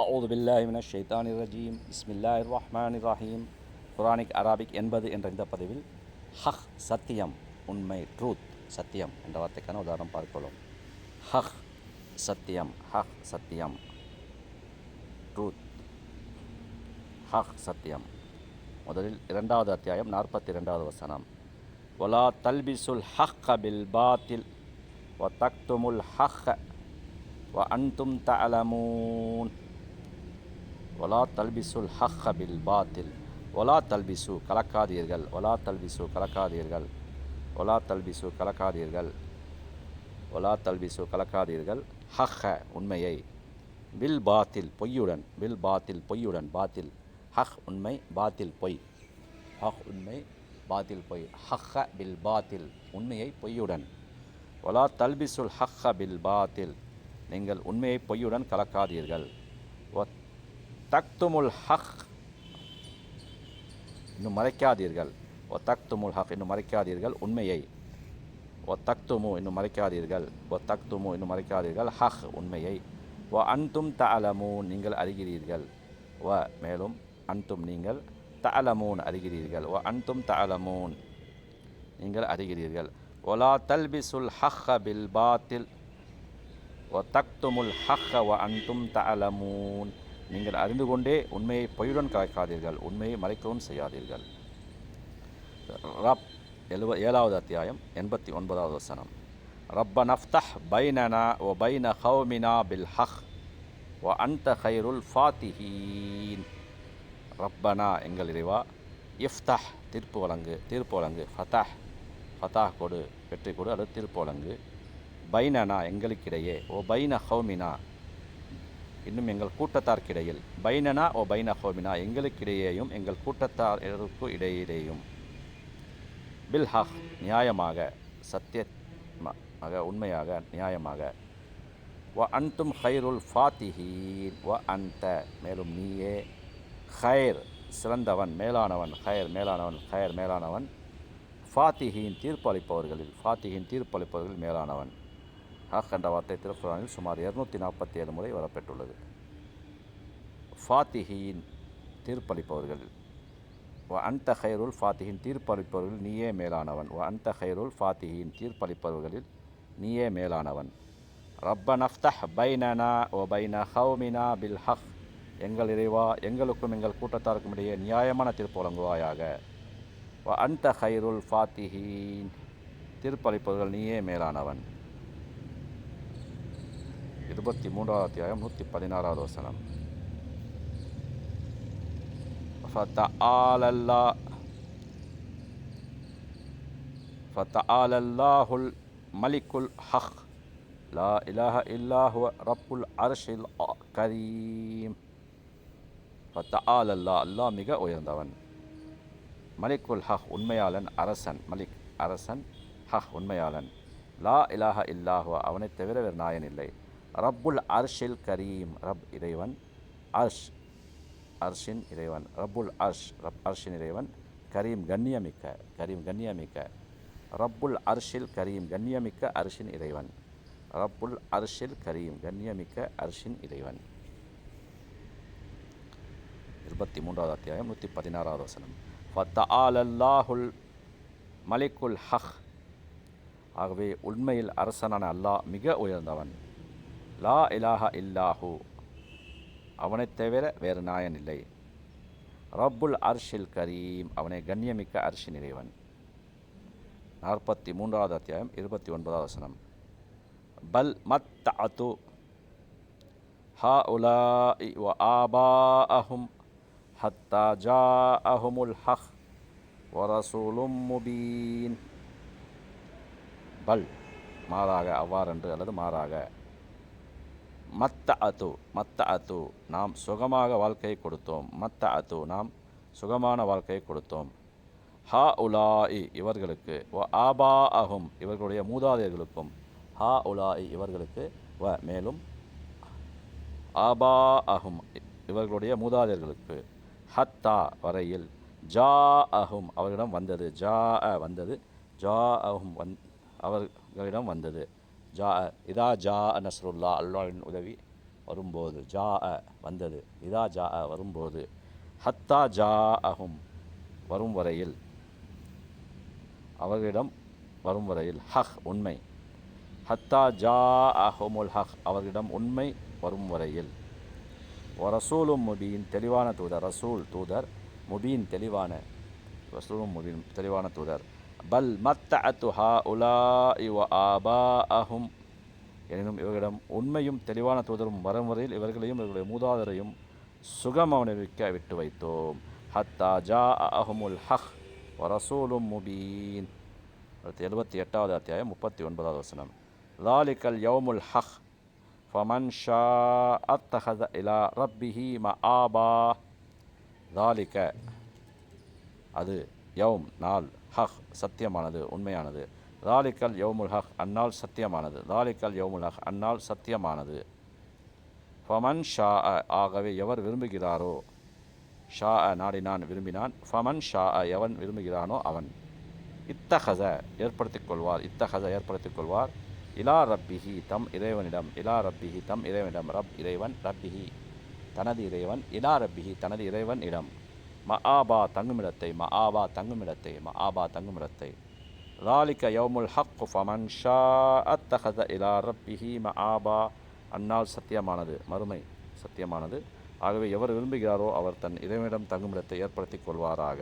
அவுது பில்லாஹி மினஷ் ஷைத்தானிர் ரஜீம் பிஸ்மில்லாஹிர் ரஹ்மானிர் ரஹீம். குரானிக் அரபிக் 80 என்ற இந்த பதிவில் ஹக் சத்தியம், உண்மை, ட்ரூத், சத்தியம் என்ற வார்த்தைக்கான உதாரணம் பார்க்கலாம். ஹக் சத்தியம், ஹக் சத்தியம், ட்ரூத், ஹக் சத்தியம். முதலில் 2வது அத்தியாயம் 42வது வசனம். வலா தல்பிசுல் ஹக்க பில் பாத்தில் வ தக்துமுல் ஹக்க வ அன்தும் தஅலமூன். ஒலா தல்பிசுல் ஹக்க பில் பாத்தில். ஒலா தல்பிசு கலக்காதீர்கள், ஒலா தல்பிசு கலக்காதீர்கள், ஒலா தல்பிசு கலக்காதீர்கள், ஒலா தல்பிசு கலக்காதீர்கள், ஹக்க உண்மையை, பில் பாத்தில் பொய்யுடன், பில் பாத்தில் பொய்யுடன், பாத்தில் ஹக் உண்மை, பாத்தில் பொய், ஹக் உண்மை, பாத்தில் பொய், ஹக்க பில் பாத்தில் உண்மையை பொய்யுடன். ஒலா தல்பிசுல் ஹக்க பில் பாத்தில் நீங்கள் உண்மையை பொய்யுடன் கலக்காதீர்கள். ஒ தக்துமுல் ஹக் இன்னும் மறைக்காதீர்கள், ஒ தக்துமுல் ஹக் இன்னும் மறைக்காதீர்கள் உண்மையை, ஒ தக்துமு இன்னும் மறைக்காதீர்கள், ஒ தக்துமு இன்னும் மறைக்காதீர்கள் ஹக் உண்மையை, ஒ அன்தும் தஅலமூன் நீங்கள் அறிகிறீர்கள், ஒ மேலும் அன்தும் நீங்கள், தஅலமூன் அறிகிறீர்கள், ஒ அன்தும் தஅலமூன் நீங்கள் அறிகிறீர்கள். ஒலா தல்பிசுல் ஹக்க பில் பாத்தில் ஒ தக்துமுல் ஹக்க வ அன்தும் தஅலமூன் நீங்கள் அறிந்து கொண்டே உண்மையை பொய்யுடன் கலக்காதீர்கள், உண்மையை மறைக்கவும் செய்யாதீர்கள். ரப் 7வது அத்தியாயம் 89வது வசனம். ரப்ப நஃப்தஹ் பைனனா ஒ பைன கௌமினா பில் ஹக் வ அன்த கைருல் ஃபாத்திஹீன். ரப்பனா எங்கள் இறைவா, இஃப்தஹ் தீர்ப்பு வழங்கு, தீர்ப்பு வழங்கு, ஃபதஹ் ஃபதாஹ் கொடு, வெற்றி கொடு அல்லது தீர்ப்பு வழங்கு, பைனனா எங்களுக்கிடையே, ஓ பைன ஹௌமினா இன்னும் எங்கள் கூட்டத்தார்க்கிடையில், பைனனா ஓ பைன ஹௌமினா எங்களுக்கிடையேயும் எங்கள் கூட்டத்தாருக்கு இடையிலேயும், பில் ஹக் நியாயமாக, சத்தியமாக, உண்மையாக, நியாயமாக, வ அன்தும் ஹைருல் ஃபாத்திஹீன் வ அன்த மேலும் நீயே, ஹைர் சிறந்தவன், மேலானவன், ஹைர் மேலானவன், ஹைர் மேலானவன், ஃபாத்திஹீன் தீர்ப்பு அளிப்பவர்களில், ஃபாத்திஹீன் தீர்ப்பு அளிப்பவர்களில் மேலானவன். ஹக் என்ற வார்த்தை திருக்குரானில் சுமார் 247 முறை வரப்பெற்றுள்ளது. ஃபாத்திஹீன் தீர்ப்பளிப்பவர்கள், வ அன்த ஹைருல் ஃபாத்திஹீன் தீர்ப்பளிப்பவர்களில் நீயே மேலானவன், வ அன்த ஹைருல் ஃபாத்திஹீன் தீர்ப்பளிப்பவர்களில் நீயே மேலானவன். ரப்ப நஃப்தஹ் பைனனா ஒ பைன கௌமினா பில் ஹக் எங்கள் இறைவா எங்களுக்கும் எங்கள் கூட்டத்தாருக்கும் இடையே நியாயமான தீர்ப்பு வழங்குவாயாக. வ அன்த ஹைருல் ஃபாத்திஹீன் தீர்ப்பளிப்பவர்கள் நீயே மேலானவன். 23வது அத்தியாயம் 116வது வசனம். ஃபதஆலல்லாஹுல் மலிக்குல் ஹக் லா இலாஹ இல்லா ஹுவ ரப்புல் அர்ஷில் கரீம். ஃபதஆலல்லாஹ் அல்லாஹ் மிக உயர்ந்தவன், மலிக்குல் ஹக் உண்மையாளன், அரசன், மலிக் அரசன், ஹக் உண்மையாளன், லா இலாஹ இல்லா ஹுவ அவனை தவிர வேறு நாயன் இல்லை, ரப்புல் அர்ஷில் கரீம் ரப் இறைவன், அர்ஷ் அர்ஷின் இறைவன், ரப்புல் அர்ஷ் ரப் அர்ஷின் இறைவன், கரீம் கண்ணியமிக்க, கரீம் கண்ணியமிக்க, ரப்புல் அர்ஷில் கரீம் கண்ணியமிக்க அர்ஷின் இறைவன், ரப்புல் அர்ஷில் கரீம் கண்ணியமிக்க அர்ஷின் இறைவன். 23வது அத்தியாயம் 116வது வசனம். ஃபதஆலல்லாஹுல் மலிக்குல் ஹக் ஆகவே உண்மையில் அரசனான அல்லாஹ் மிக உயர்ந்தவன், லா இலாஹ இல்லாஹு அவனைத் தவிர வேறு நாயன் இல்லை, ரப்புல் அர்ஷில் கரீம் அவனை கண்ணியமிக்க அர்ஷின் இறைவன். 43வது அத்தியாயம் 29வது வசனம். பல் மத்தஅது ஹாஉலாஇ வ ஆபாஅஹும் ஹத்தா ஜாஅஹுமுல் ஹக் வ ரசூலும் முபீன். பல் மாறாக, அவ்வாறென்று அல்லது மாறாக, மத்தஅது நாம் சுகமாக வாழ்க்கையை கொடுத்தோம், மத்தஅது நாம் சுகமான வாழ்க்கையை கொடுத்தோம், ஹாஉலாஇ இவர்களுக்கு, வ ஆபாஅஹும் இவர்களுடைய மூதாதையர்களுக்கும், ஹாஉலாஇ இவர்களுக்கு, வ மேலும் ஆபாஅஹும் இவர்களுடைய மூதாதையர்களுக்கு, ஹத்தா வரையில், ஜாஅஹும் அவர்களிடம் வந்தது, ஜாஅ வந்தது, ஜாஅஹும் அவர்களிடம் வந்தது, ஜா இதா ஜா நஸ்ருல்லா அல்லாஹ்வின் உதவி வரும்போது, ஜா வந்தது, இதா ஜா வரும்போது, ஹத்தா ஜா அஹும் வரும் வரையில், அவர்களிடம் வரும் வரையில், ஹக் உண்மை, ஹத்தா ஜா அஹுமுல் ஹக் அவர்களிடம் உண்மை வரும் வரையில், ரசூலும் முபீன் தெளிவான தூதர், ரசூல் தூதர், முபீன் தெளிவான, ரசூலும் முபீன் தெளிவான தூதர், பல் மத்தஅத்து ஹாஉலாஇ வ ஆபாஅஹும் எனினும் இவர்களிடம் உண்மையும் தெளிவான தூதரும் வரும் வரையில் இவர்களையும் இவர்களுடைய மூதாதரையும் சுகம் அனுபவிக்க விட்டு வைத்தோம். ஹத்தா ஜா அஹுமுல் ஹக் வ ரசூலும் முபீன். 78வது அத்தியாயம் 39வது வசனம். லாலிகல் யௌமுல் ஹக் ஃபமன் ஷா அத்தஹத இலா ரப்பிஹி மஆபா. லாலிக அது, யௌம் நாள், ஹக் சத்தியமானது உண்மையானது, லாலிக்கல் யௌமுல் ஹக் அந்நாள் சத்தியமானது, லாலிக்கல் யௌமுல் ஹக் அந்நாள் சத்தியமானது. ஃபமன் ஷா ஆகவே எவர் விரும்புகிறாரோ, ஷா நாடினான் விரும்பினான், ஃபமன் ஷா எவன் விரும்புகிறானோ அவன், இத்தஹஸ ஏற்படுத்திக் கொள்வார், இத்தஹஸ ஏற்படுத்திக் கொள்வார், இலா ரப்பிஹி தம் இறைவனிடம், இலா ரப்பிஹி தம் இறைவனிடம், ரப் இறைவன், ரப்பிஹி தனது இறைவன், இலா ரப்பிஹி தனது இறைவன் இடம், மஆபா தங்குமிடத்தை, மஆபா தங்குமிடத்தை, மஆபா தங்குமிடத்தை. லாலிக யௌமுல் ஹக் ஃபமன் ஷா அத்தஹத இலா ரப்பிஹி மஆபா அந்நாள் சத்தியமானது, மறுமை சத்தியமானது. ஆகவே எவர் விரும்புகிறாரோ அவர் தன் இறைவனிடம் தங்குமிடத்தை ஏற்படுத்திக் கொள்வாராக.